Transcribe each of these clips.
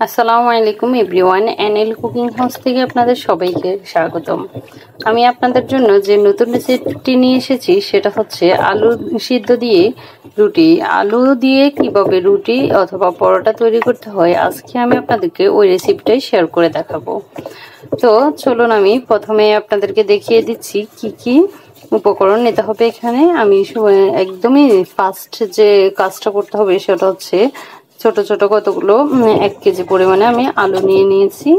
আসসালামু আলাইকুম everyone, NL cooking house থেকে আপনাদের সবাইকে স্বাগতম। আমি আপনাদের জন্য যে নতুন রেসিপিটি নিয়ে এসেছি সেটা হচ্ছে আলু সিদ্ধ দিয়ে রুটি। আলু দিয়ে কিভাবে রুটি অথবা পরোটা তৈরি করতে হয় আজকে আমি আপনাদেরকে ওই রেসিপিটাই শেয়ার করে দেখাবো। তো চলুন আমি প্রথমে আপনাদেরকে দেখিয়ে দিচ্ছি কি কি উপকরণ নিতে হবে। এখানে আমি একদমই ফার্স্ট যে কাজটা করতে হবে সেটা হচ্ছে ছোট ছোট কতগুলো 1 কেজি পরিমাণে আমি আলু নিয়ে নিয়েছি।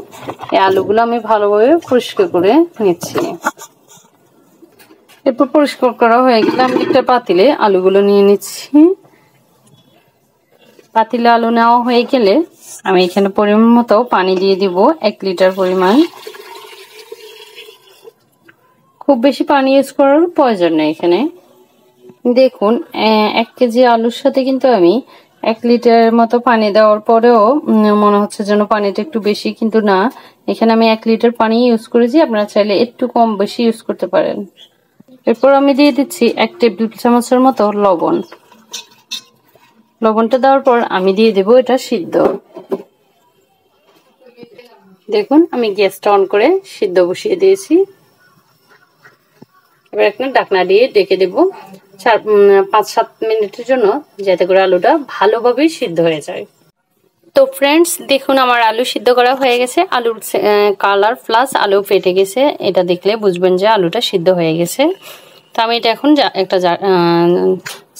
এই আলুগুলো আমি ভালোভাবে পরিষ্কার করে নিচ্ছি। এরপর পরিষ্কার করা হয়ে গেলে আমি একটা পাতিলে আলুগুলো নিয়ে নিচ্ছি। পাতিলে আলু নেওয়া হয়ে গেলে আমি এখানে পরিমাণ মতো পানি দিয়ে দিব 1 লিটার পরিমাণ। খুব বেশি পানি ইউজ করার প্রয়োজন নেই। এখানে দেখুন 1 কেজি আলুর সাথে কিন্তু আমি 1 লিটারের মতো পানি দেওয়ার পরেও মনে হচ্ছে যেন পানিটা একটু বেশি, কিন্তু না, এখানে আমি 1 লিটার পানি ইউজ করেছি। আপনারা চাইলে একটু কম বেশি ইউজ করতে পারেন। এরপর আমি দিয়ে দিচ্ছি 1 টেবিল চামচের মতো লবণ। লবণটা দেওয়ার পর আমি দিয়ে দেব এটা সিদ্ধ। দেখুন আমি গ্যাসটা অন করে সিদ্ধ বসিয়ে দিয়েছি। এবার একটা ঢাকনা দিয়ে ঢেকে দেব 5-7 মিনিটের জন্য, যাতে করে আলুটা ভালোভাবে সিদ্ধ হয়ে যায়। তো ফ্রেন্ডস দেখুন আমার আলু সিদ্ধ করা হয়ে গেছে। আলুর কালার প্লাস আলু ফেটে গেছে, এটা দেখলে বুঝবেন যে আলুটা সিদ্ধ হয়ে গেছে। তো আমি এটা এখন একটা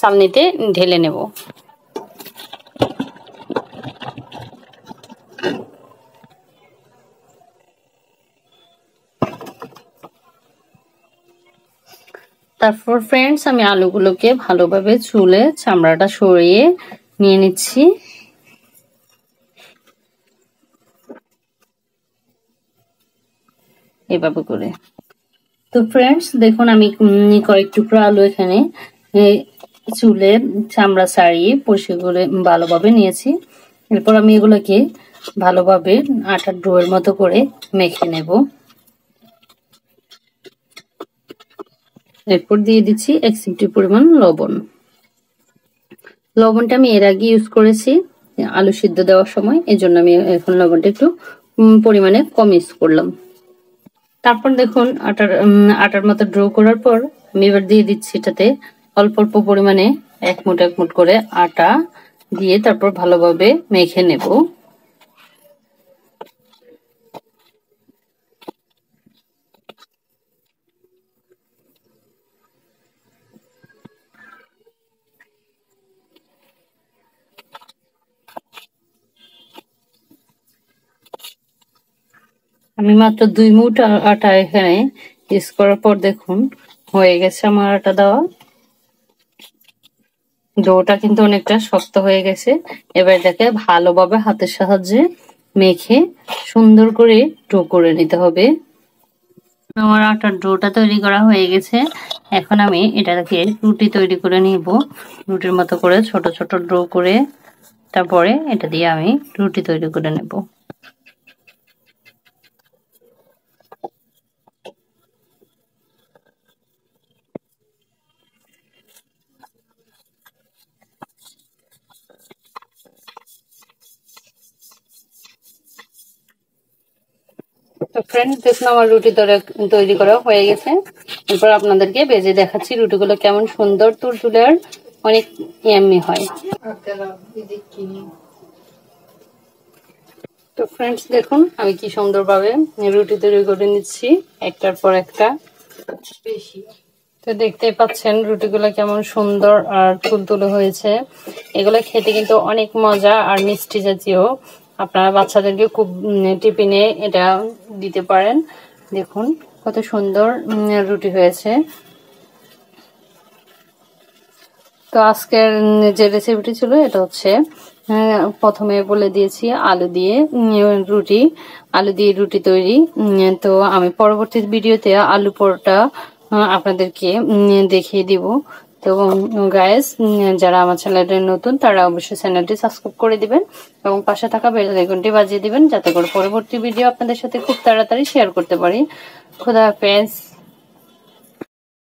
চালনিতে ঢেলে নেব। তারপর ফ্রেন্ডস আমি আলুগুলোকে ভালোভাবে ছুলে চামড়াটা সরিয়ে নিয়ে নিচ্ছি। এভাবে করে। তো ফ্রেন্ডস দেখুন আমি কয়েক টুকরো আলু এখানে চুলে চামড়া ছাড়িয়ে পরিষ্কার করে ভালোভাবে নিয়েছি। এরপর আমি এগুলোকে ভালোভাবে আটার ডোয়ের মতো করে মেখে নেব। এরপর দিয়ে দিচ্ছি 1 চিমটি পরিমাণ লবণ। লবণটা আমি এর আগে ইউজ করেছি আলু সিদ্ধ দেওয়ার সময়, এজন্য আমি এখন লবণটা একটু পরিমাণে কম ইউজ করলাম। তারপর দেখুন আটার মতো ড্র করার পর আমি এবার দিয়ে দিচ্ছি এটাতে অল্প অল্প পরিমাণে 1 মুঠ 1 মুঠ করে আটা দিয়ে তারপর ভালোভাবে মেখে নেব। আমি মাত্র 2 মুঠ আটা এখানে ইউজ করার পর দেখুন হয়ে গেছে আমার আটা দেওয়া। ডোটা কিন্তু অনেকটা শক্ত হয়ে গেছে। এবার এটাকে ভালোভাবে হাতের সাহায্যে মেখে সুন্দর করে ডো করে নিতে হবে। আমার আটার ডোটা তৈরি করা হয়ে গেছে। এখন আমি এটাকে রুটি তৈরি করে নিব। রুটির মতো করে ছোট ছোট ডো করে তারপরে এটা দিয়ে আমি রুটি তৈরি করে নেব। তো ফ্রেন্ডস দেখুন আমার রুটি তৈরি করা হয়ে গেছে। এরপর আপনাদেরকে ভেজে দেখাচ্ছি রুটিগুলো কেমন সুন্দর তুলতুলে আর অনেক ইয়াম্মি হয়। তো ফ্রেন্ডস দেখুন আমি কি সুন্দরভাবে রুটি তৈরি করে নিচ্ছি একটার পর একটা। তো দেখতেই পাচ্ছেন রুটিগুলো কেমন সুন্দর আর তুলতুলে হয়েছে। এগুলো খেতে কিন্তু অনেক মজা আর মিষ্টি জাতীয়। আপনারা বাচ্চাদেরকে খুব টিফিনে এটা দিতে পারেন। দেখুন কত সুন্দর রুটি হয়েছে। তো আজকের যে রেসিপিটি ছিল এটা হচ্ছে প্রথমে বলে দিয়েছি আলু দিয়ে রুটি তৈরি। তো আমি পরবর্তী ভিডিওতে আলু পরোটা আপনাদেরকে দেখিয়ে দিব। তো গাইস যারা আমার চ্যানেলটা নতুন তারা অবশ্যই চ্যানেলটি সাবস্ক্রাইব করে দিবেন এবং পাশে থাকা বেল আইকনটি বাজিয়ে দিবেন, যাতে করে পরবর্তী ভিডিও আপনাদের সাথে খুব তাড়াতাড়ি শেয়ার করতে পারি। খোদা হাফেজ।